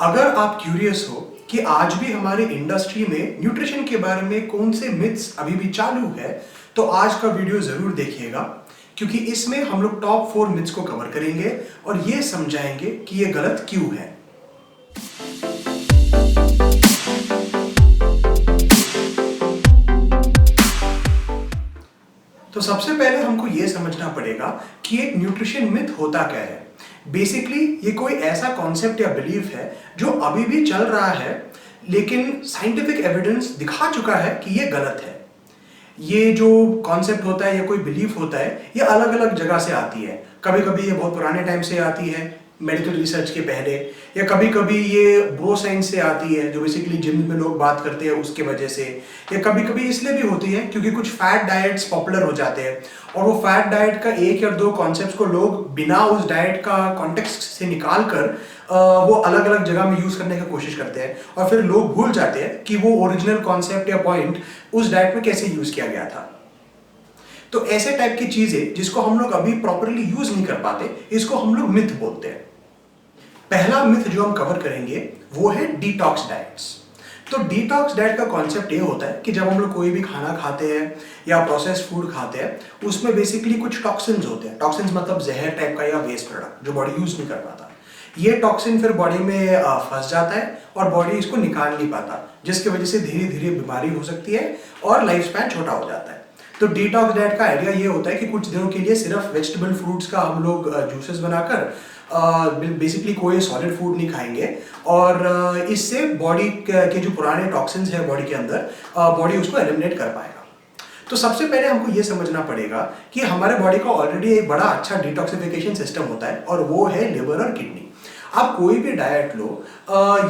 अगर आप क्यूरियस हो कि आज भी हमारे इंडस्ट्री में न्यूट्रिशन के बारे में कौन से मिथ्स अभी भी चालू है, तो आज का वीडियो जरूर देखिएगा, क्योंकि इसमें हम लोग टॉप 4 मिथ्स को कवर करेंगे और ये समझाएंगे कि ये गलत क्यों है। तो सबसे पहले हमको ये समझना पड़ेगा कि एक न्यूट्रिशन मिथ होता क्या है। बेसिकली ये कोई ऐसा कॉन्सेप्ट या बिलीफ है जो अभी भी चल रहा है, लेकिन साइंटिफिक एविडेंस दिखा चुका है कि ये गलत है। ये जो कॉन्सेप्ट होता है या कोई बिलीफ होता है, ये अलग अलग जगह से आती है। कभी कभी ये बहुत पुराने टाइम से आती है, मेडिकल रिसर्च के पहले, या कभी कभी ये ब्रो साइंस से आती है जो बेसिकली जिम में लोग बात करते हैं उसके वजह से, या कभी कभी इसलिए भी होती है क्योंकि कुछ फैट डाइट्स पॉपुलर हो जाते हैं और वो फैट डाइट का एक या दो कॉन्सेप्ट्स को लोग बिना उस डाइट का कॉन्टेक्स्ट से निकाल कर वो अलग अलग जगह में यूज करने की कोशिश करते हैं और फिर लोग भूल जाते हैं कि वो ओरिजिनल कॉन्सेप्ट या पॉइंट उस डाइट में कैसे यूज किया गया था। तो ऐसे टाइप की चीजें जिसको हम लोग अभी प्रॉपरली यूज नहीं कर पाते, इसको हम लोग मिथ बोलते हैं। पहला मिथ जो हम कवर करेंगे वो है डिटॉक्स डाइट्स। तो डिटॉक्स डाइट का कॉन्सेप्ट ये होता है कि जब हम लोग कोई भी खाना खाते हैं या प्रोसेस्ड फूड खाते हैं, उसमें बेसिकली कुछ टॉक्सिन्स होते हैं। टॉक्सिन्स मतलब जहर टाइप का या वेस्ट प्रोडक्ट जो बॉडी यूज नहीं कर पाता। ये टॉक्सिन फिर बॉडी में फंस जाता है और बॉडी इसको निकाल नहीं पाता, जिसकी वजह से धीरे धीरे बीमारी हो सकती है और लाइफ स्पैन छोटा हो जाता है। तो डिटॉक्स डाइट का आइडिया ये होता है कि कुछ दिनों के लिए सिर्फ वेजिटेबल फ्रूट्स का हम लोग जूसेस बनाकर बेसिकली कोई सॉलिड फूड नहीं खाएंगे और इससे बॉडी के जो पुराने टॉक्सिन्स है बॉडी के अंदर, बॉडी उसको एलिमिनेट कर पाएगा। तो सबसे पहले हमको ये समझना पड़ेगा कि हमारे बॉडी का ऑलरेडी एक बड़ा अच्छा डिटॉक्सिफिकेशन सिस्टम होता है और वो है लिवर और किडनी। आप कोई भी डाइट लो,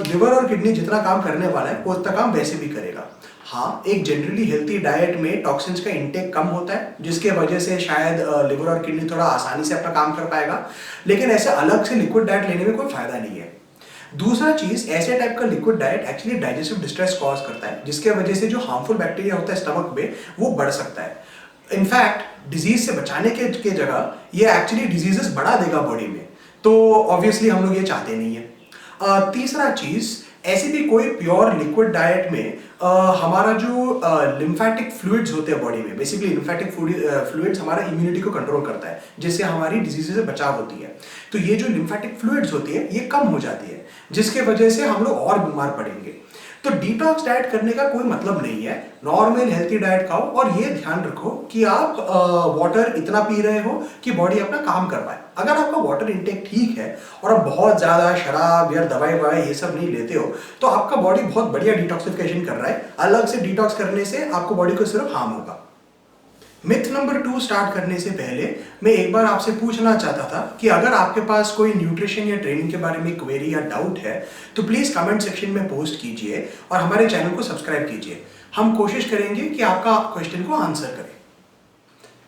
लिवर और किडनी जितना काम करने वाला है वो उतना काम वैसे भी करेगा। हाँ, एक जनरली हेल्थी डाइट में टॉक्सिन्स का इंटेक कम होता है, जिसके वजह से शायद लिवर और किडनी थोड़ा आसानी से अपना काम कर पाएगा, लेकिन ऐसे अलग से लिक्विड डाइट लेने में कोई फायदा नहीं है। दूसरा चीज, ऐसे टाइप का liquid diet actually digestive distress cause करता है, जिसके वजह से जो हार्मफुल बैक्टीरिया होता है स्टमक में वो बढ़ सकता है। इनफैक्ट डिजीज से बचाने के जगह ये एक्चुअली डिजीजेस बढ़ा देगा बॉडी में, तो ऑब्वियसली हम लोग ये चाहते नहीं है। तीसरा चीज, ऐसे भी कोई प्योर लिक्विड डाइट में हमारा जो लिम्फेटिक फ्लूइड्स होते हैं बॉडी में, बेसिकली लिम्फेटिक फ्लूइड्स हमारा इम्यूनिटी को कंट्रोल करता है, जिससे हमारी डिजीज से बचाव होती है। तो ये जो लिम्फेटिक फ्लूइड्स होती है ये कम हो जाती है, जिसके वजह से हम लोग और बीमार पड़ेंगे। तो डिटॉक्स डाइट करने का कोई मतलब नहीं है, नॉर्मल हेल्थी डाइट खाओ और ये ध्यान रखो कि आप वाटर इतना पी रहे हो कि बॉडी अपना काम कर पाए। अगर आपका वाटर इंटेक ठीक है और आप बहुत ज्यादा शराब या दवाई ववाई ये सब नहीं लेते हो, तो आपका बॉडी बहुत बढ़िया डिटॉक्सिफिकेशन कर रहा है। अलग से डिटॉक्स करने से आपको बॉडी को सिर्फ हार्म होगा। मिथ नंबर 2 स्टार्ट करने से पहले मैं एक बार आपसे पूछना चाहता था कि अगर आपके पास कोई न्यूट्रिशन या ट्रेनिंग के बारे में क्वेरी या डाउट है तो प्लीज कमेंट सेक्शन में पोस्ट कीजिए और हमारे चैनल को सब्सक्राइब कीजिए। हम कोशिश करेंगे कि आपका क्वेश्चन को आंसर करें।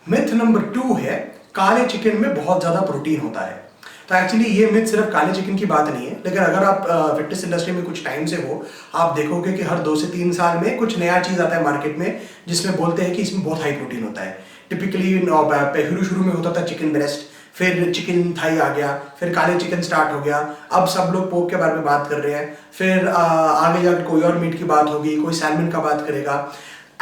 मिथ नंबर 2 है काले चिकन में बहुत ज्यादा प्रोटीन होता है। तो एक्चुअली ये मिथ सिर्फ काले चिकन की बात नहीं है, लेकिन अगर आप फिटनेस इंडस्ट्री में कुछ टाइम से हो, आप देखोगे कि हर 2 से 3 साल में कुछ नया चीज आता है मार्केट में जिसमें बोलते हैं कि इसमें बहुत हाई प्रोटीन होता है। टिपिकली शुरू में होता था चिकन ब्रेस्ट, फिर चिकन थाई आ गया, फिर काले चिकन स्टार्ट हो गया, अब सब लोग पोर्क के बारे में बात कर रहे हैं, फिर आगे जाकर कोई और मीट की बात होगी, कोई सैल्मन का बात करेगा।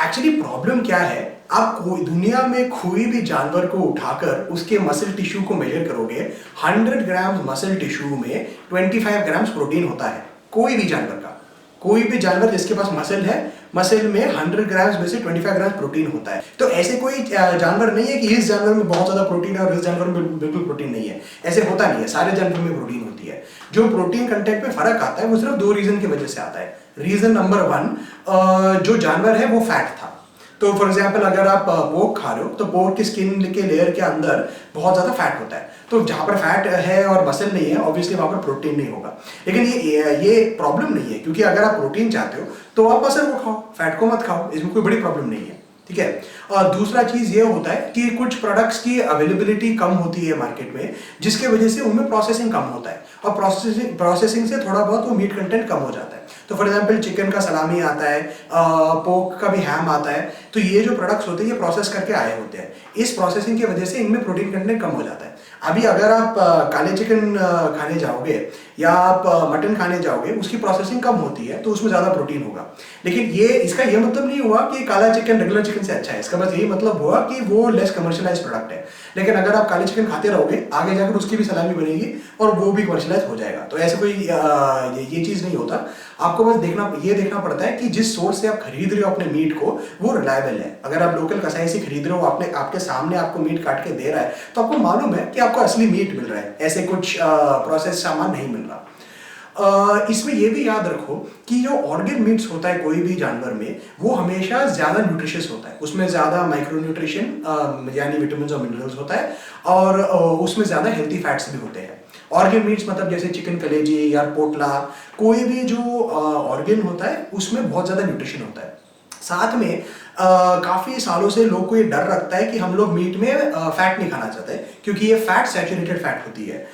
एक्चुअली प्रॉब्लम क्या है, आप कोई दुनिया में कोई भी जानवर को उठाकर उसके मसल टिश्यू को मेजर करोगे, 100 ग्राम मसल टिश्यू में 25 ग्राम प्रोटीन होता है। कोई भी जानवर का, कोई भी जानवर जिसके पास मसल है, मसल में 100 ग्राम में से 25 ग्राम प्रोटीन होता है। तो ऐसे कोई जानवर नहीं है कि इस जानवर में बहुत ज्यादा प्रोटीन है और इस जानवर में बिल्कुल प्रोटीन नहीं है। ऐसे होता नहीं है, सारे जानवर में प्रोटीन होती है। जो प्रोटीन कंटेंट में फर्क आता है वो सिर्फ 2 रीजन की वजह से आता है। रीजन नंबर 1, जो जानवर है वो फैट था। तो फॉर एग्जाम्पल अगर आप पोर्क खा रहे हो तो पोर्क की स्किन के लेयर के अंदर बहुत ज्यादा फैट होता है, तो जहां पर फैट है और मसल नहीं है ऑब्वियसली वहां पर प्रोटीन नहीं होगा। लेकिन ये प्रॉब्लम नहीं है, क्योंकि अगर आप प्रोटीन चाहते हो तो आप मसल को खाओ, फैट को मत खाओ, इसमें कोई बड़ी प्रॉब्लम नहीं है। ठीक है। और दूसरा चीज ये होता है कि कुछ प्रोडक्ट्स की अवेलेबिलिटी कम होती है मार्केट में, जिसके वजह से उनमें प्रोसेसिंग कम होता है और प्रोसेसिंग से थोड़ा बहुत वो मीट कंटेंट कम हो जाता है। तो फॉर एग्जांपल चिकन का सलामी आता है, पोर्क का भी हैम आता है, तो ये जो प्रोडक्ट्स होते हैं ये प्रोसेस करके आए होते हैं। इस प्रोसेसिंग की वजह से इनमें प्रोटीन कंटेंट कम हो जाता है। अभी अगर आप काले चिकन खाने जाओगे या आप मटन खाने जाओगे, उसकी प्रोसेसिंग कम होती है तो उसमें ज़्यादा प्रोटीन होगा। लेकिन ये इसका ये मतलब नहीं हुआ कि काला चिकन रेगुलर चिकन से अच्छा है, इसका बस यही मतलब हुआ कि वो लेस कमर्शियलाइज प्रोडक्ट है। लेकिन अगर आप काले चिकन खाते रहोगे, आगे जाकर उसकी भी सलामी बनेगी और वो भी कमर्शियलाइज हो जाएगा। तो ऐसे कोई ये चीज़ नहीं होता। आपको बस ये देखना पड़ता है कि जिस सोर्स से आप खरीद रहे हो अपने मीट को वो रिलायबल है। अगर आप लोकल कसाई से खरीद रहे हो, आपके सामने आपको मीट काट के दे रहा है, तो आपको मालूम है कि आपको असली मीट मिल रहा है, ऐसे कुछ प्रोसेस सामान नहीं मिल रहा। इसमें यह भी याद रखो कि जो ऑर्गेन मीट्स होता है कोई भी जानवर में, वो हमेशा ज्यादा न्यूट्रिशियस होता है, उसमें ज्यादा माइक्रो न्यूट्रिशन यानी विटामिन और मिनरल्स होता है, और उसमें ज्यादा हेल्थी फैट्स भी होते हैं। ऑर्गेन मीट्स मतलब जैसे चिकन कलेजी या पोटला, कोई भी जो ऑर्गेन होता है उसमें बहुत ज्यादा न्यूट्रिशन होता है। साथ में काफी सालों से लोग को ये डर रखता है कि हम लोग मीट में फैट नहीं खाना चाहते क्योंकि ये फैट सैचुरेटेड फैट होती है।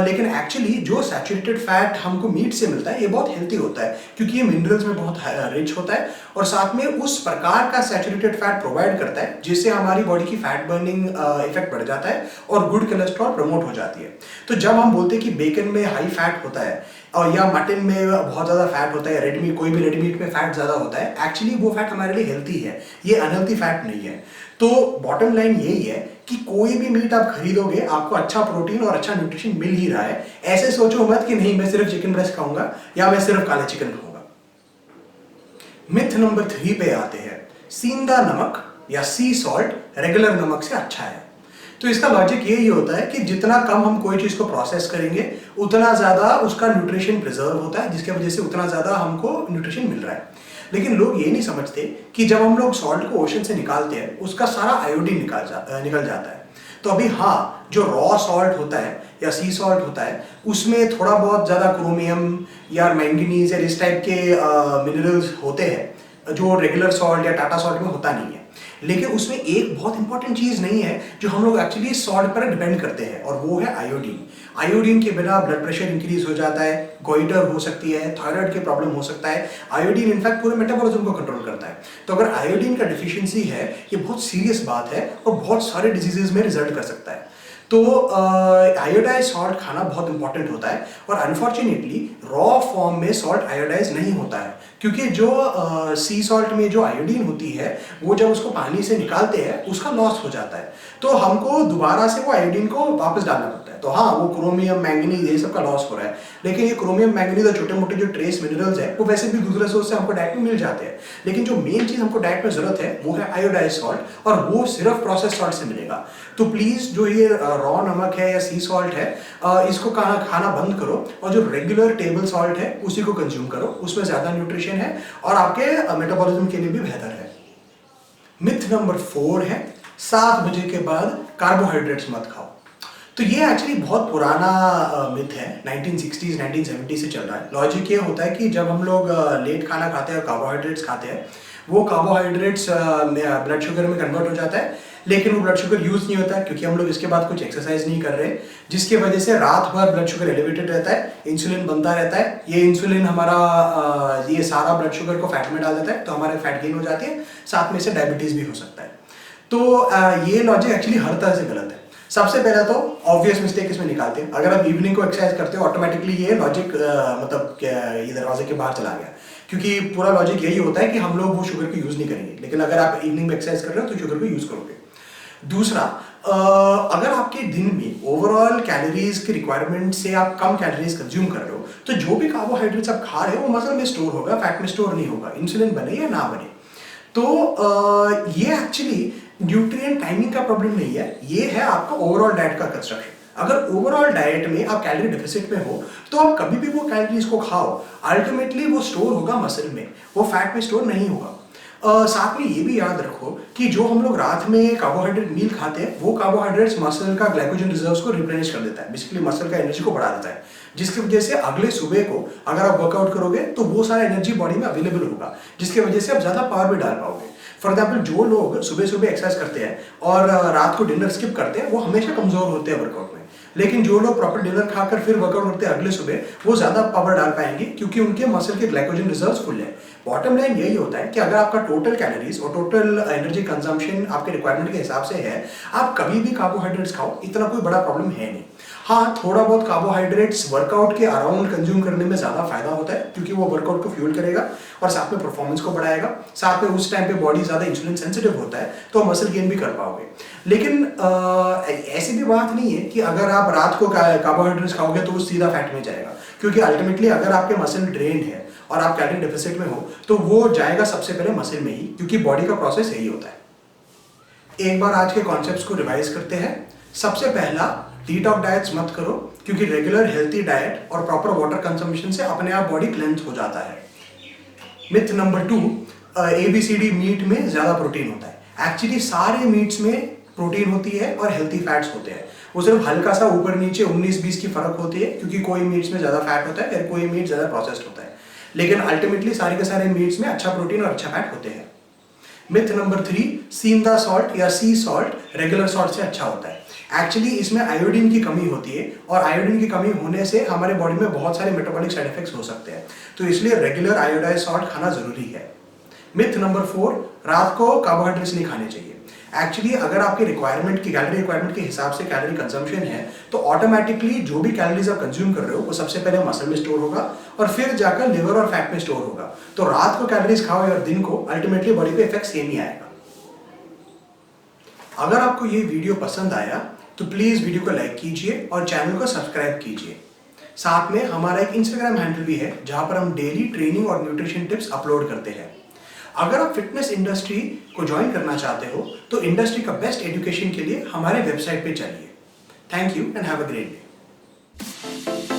लेकिन एक्चुअली जो सैचुरेटेड फैट हमको मीट से मिलता है ये बहुत हेल्थी होता है क्योंकि ये मिनरल्स में बहुत रिच होता है, और साथ में उस प्रकार का सैचुरेटेड फैट प्रोवाइड करता है जिससे हमारी बॉडी की फैट बर्निंग इफेक्ट बढ़ जाता है और गुड कोलेस्ट्रॉल प्रमोट हो जाती है। तो जब हम बोलते हैं कि बेकन में हाई फैट होता है और या मटन में बहुत ज़्यादा फैट होता है, रेड मीट कोई भी रेड मीट में फैट ज़्यादा होता है, एक्चुअली वो फैट हमारे लिए हेल्थी है, ये अनहेल्थी फैट नहीं है। तो बॉटम लाइन यही है कि कोई भी मीट आप खरीदोगे आपको अच्छा प्रोटीन और अच्छा न्यूट्रिशन मिल ही रहा है। ऐसे सोचो मत कि नहीं मैं सिर्फ चिकन ब्रेस्ट खाऊंगा या मैं सिर्फ काला चिकन खाऊंगा। मिथ नंबर 3 पे आते हैं, सींदा नमक या सी सॉल्ट रेगुलर नमक से अच्छा है। तो इसका लॉजिक यही होता है कि जितना कम हम कोई चीज को प्रोसेस करेंगे उतना ज्यादा उसका न्यूट्रिशन प्रिजर्व होता है, जिसके वजह से उतना ज्यादा हमको न्यूट्रिशन मिल रहा है। लेकिन लोग ये नहीं समझते कि जब हम लोग सॉल्ट को ओशन से निकालते हैं उसका सारा आयोडीन निकल जाता है। तो अभी हाँ, जो रॉ सॉल्ट होता है या सी सॉल्ट होता है उसमें थोड़ा बहुत ज्यादा क्रोमियम या मैंगनीज या इस टाइप के मिनरल्स होते हैं जो रेगुलर सॉल्ट या टाटा सॉल्ट में होता नहीं है। लेकिन उसमें एक बहुत इंपॉर्टेंट चीज नहीं है जो हम लोग एक्चुअली सॉल्ट पर डिपेंड करते हैं, और वो है आयोडीन। आयोडीन के बिना ब्लड प्रेशर इंक्रीज हो जाता है, गोइटर हो सकती है, थायराइड के प्रॉब्लम हो सकता है। आयोडीन इनफैक्ट पूरे मेटाबॉलिज्म को कंट्रोल करता है। तो अगर आयोडीन का डिफिशियंसी है ये बहुत सीरियस बात है और बहुत सारे डिजीजेज में रिजल्ट कर सकता है। तो आयोडाइज सॉल्ट खाना बहुत इंपॉर्टेंट होता है, और अनफॉर्चुनेटली रॉ फॉर्म में सॉल्ट आयोडाइज नहीं होता है क्योंकि जो सी सॉल्ट में जो आयोडीन होती है वो जब उसको पानी से निकालते हैं उसका लॉस हो जाता है, तो हमको दोबारा से वो आयोडीन को वापस डालना पड़ता है। तो हाँ, वो क्रोमियम मैंगनीज ये सब का लॉस हो रहा है, लेकिन ये क्रोमियम मैंगनीज और छोटे मोटे जो ट्रेस मिनरल्स है वो वैसे भी दूसरे सोर्स से हमको डाइट में मिल जाते हैं। लेकिन जो मेन चीज हमको डाइट में जरूरत है वो है आयोडाइज सॉल्ट, और वो सिर्फ प्रोसेस सॉल्ट से मिलेगा। तो प्लीज जो ये रॉ नमक है या सी सॉल्ट है इसको खाना बंद करो, और जो रेगुलर टेबल सॉल्ट है उसी को कंज्यूम करो, उसमें ज्यादा न्यूट्रिशन है और आपके मेटाबॉलिज्म के लिए भी बेहतर है। मिथ नंबर 4 है 7 बजे के बाद कार्बोहाइड्रेट्स मत खाओ। तो ये एक्चुअली बहुत पुराना मिथ है, 1960s 1970 से चल रहा है। लॉजिक ये होता है कि जब हम लोग लेट खाना खाते हैं और कार्बोहाइड्रेट्स खाते हैं, वो कार्बोहाइड्रेट्स ब्लड शुगर में कन्वर्ट हो जाता है, लेकिन वो ब्लड शुगर यूज नहीं होता है क्योंकि हम लोग इसके बाद कुछ एक्सरसाइज नहीं कर रहे, जिसकी वजह से रात भर ब्लड शुगर एलिवेटेड रहता है, इंसुलिन बनता रहता है। ये इंसुलिन हमारा ये सारा ब्लड शुगर को फैट में डाल देता है, तो हमारे फैट गेन हो जाती है, साथ में से डायबिटीज भी हो सकता है। तो ये लॉजिक एक्चुअली हर तरह से गलत है। सबसे पहला तो ऑब्वियस मिस्टेक इसमें निकालते हैं, अगर आप इवनिंग को एक्सरसाइज करते हो ऑटोमेटिकली ये लॉजिक मतलब ये दरवाजे के बाहर चला गया, क्योंकि पूरा लॉजिक यही होता है कि हम लोग वो शुगर को यूज नहीं करेंगे, लेकिन अगर आप इवनिंग में एक्सरसाइज कर रहे हो तो शुगर को यूज करोगे। दूसरा, अगर आपके दिन में ओवरऑल कैलोरीज की रिक्वायरमेंट से आप कम कैलोरीज कंज्यूम कर रहे हो, तो जो भी कार्बोहाइड्रेट्स आप खा रहे हो वो मसल में स्टोर होगा, फैट में स्टोर नहीं होगा, इंसुलिन बने या ना बने। तो ये एक्चुअली न्यूट्रिएंट टाइमिंग का प्रॉब्लम नहीं है, ये है आपका ओवरऑल डाइट का कंस्ट्रक्शन। अगर ओवरऑल डाइट में आप कैलोरी डेफिसिट में हो तो आप कभी भी वो कैलोरीज को खाओ, अल्टीमेटली वो स्टोर होगा मसल में, वो फैट में स्टोर नहीं होगा। साथ में ये भी याद रखो कि जो हम लोग रात में कार्बोहाइड्रेट मील खाते हैं वो कार्बोहाइड्रेट्स मसल का ग्लाइकोजन रिजर्व्स को रिप्लेनिश कर देता है, बेसिकली मसल का एनर्जी को बढ़ा देता है, जिसकी वजह से अगले सुबह को अगर आप वर्कआउट करोगे तो वो सारा एनर्जी बॉडी में अवेलेबल होगा, जिसकी वजह से आप ज्यादा पावर भी डाल पाओगे। फॉर एग्जाम्पल, जो लोग सुबह सुबह एक्सरसाइज करते हैं और रात को डिनर स्किप करते हैं वो हमेशा कमजोर होते हैं वर्कआउट में, लेकिन जो लोग प्रॉपर डिनर खाकर फिर वर्कआउट करते हैं अगले सुबह वो ज्यादा पावर डाल पाएंगे क्योंकि उनके मसल के ग्लाइकोजन रिजर्व्स फुल है। बॉटम लाइन यही होता है कि अगर आपका टोटल कैलोरीज और टोटल एनर्जी कंजम्पशन आपके रिक्वायरमेंट के हिसाब से है, आप कभी भी कार्बोहाइड्रेट्स खाओ, इतना कोई बड़ा प्रॉब्लम है नहीं। हाँ, थोड़ा बहुत कार्बोहाइड्रेट्स वर्कआउट के अराउंड कंज्यूम करने में ज़्यादा फायदा होता है, क्योंकि वो वर्कआउट को फ्यूल करेगा और साथ में परफॉर्मेंस को बढ़ाएगा। साथ में उस टाइम पे बॉडी ज़्यादा इंसुलिन सेंसिटिव होता है, तो मसल गेन भी कर पाओगे। लेकिन ऐसी भी बात नहीं है कि अगर आप रात को कार्बोहाइड्रेट्स खाओगे तो वो सीधा फैट में जाएगा, क्योंकि अल्टीमेटली अगर आपके मसल ड्रेन है और आप कैलोरी डेफिसिट में हो तो वो जाएगा सबसे पहले मसल में ही, क्योंकि बॉडी का प्रोसेस यही होता है। एक बार आज के कॉन्सेप्ट्स को रिवाइज करते हैं। सबसे पहला, डिटॉक्स डाइट्स मत करो, क्योंकि रेगुलर हेल्थी डाइट और प्रॉपर वाटर कंजम्पशन से अपने आप बॉडी क्लेंस हो जाता है। मिथ नंबर 2, ABCD मीट में ज्यादा प्रोटीन होता है। एक्चुअली सारे मीट्स में प्रोटीन होती है और हेल्थी फैट्स होते हैं। वो सिर्फ हल्का सा ऊपर नीचे 19-20 की फर्क होती है, क्योंकि कोई मीट्स में ज्यादा फैट होता है और कोई मीट ज्यादा प्रोसेस्ड होता है। लेकिन अल्टीमेटली सारे के सारे मीट्स में अच्छा प्रोटीन और अच्छा फैट होते हैं। मिथ नंबर 3, सींदा सॉल्ट या सी सॉल्ट रेगुलर सॉल्ट से अच्छा होता है। एक्चुअली इसमें आयोडीन की कमी होती है और आयोडीन की कमी होने से हमारे बॉडी में बहुत सारे मेटाबॉलिक साइड इफेक्ट्स हो सकते हैं, तो इसलिए रेगुलर आयोडाइज्ड सॉल्ट खाना जरूरी है। मिथ नंबर 4, रात को कार्बोहाइड्रेट्स नहीं खाने चाहिए। एक्चुअली अगर आपकी रिक्वायरमेंट की कैलोरी रिक्वायरमेंट के हिसाब से कैलोरी कंजम्पशन है तो ऑटोमेटिकली जो भी कैलोरीज आप कंज्यूम कर रहे हो वो सबसे पहले मसल में स्टोर होगा और फिर जाकर लिवर और फैट में स्टोर होगा। तो रात को कैलोरीज खाओ या दिन को, अल्टीमेटली बॉडी पे इफेक्ट सेम ही आएगा। अगर आपको ये वीडियो पसंद आया तो प्लीज वीडियो को लाइक कीजिए और चैनल को सब्सक्राइब कीजिए। साथ में हमारा एक इंस्टाग्राम हैंडल भी है जहां पर हम डेली ट्रेनिंग और न्यूट्रिशन टिप्स अपलोड करते हैं। अगर आप फिटनेस इंडस्ट्री को ज्वाइन करना चाहते हो तो इंडस्ट्री का बेस्ट एजुकेशन के लिए हमारे वेबसाइट पे चलिए। Thank you and have a great day.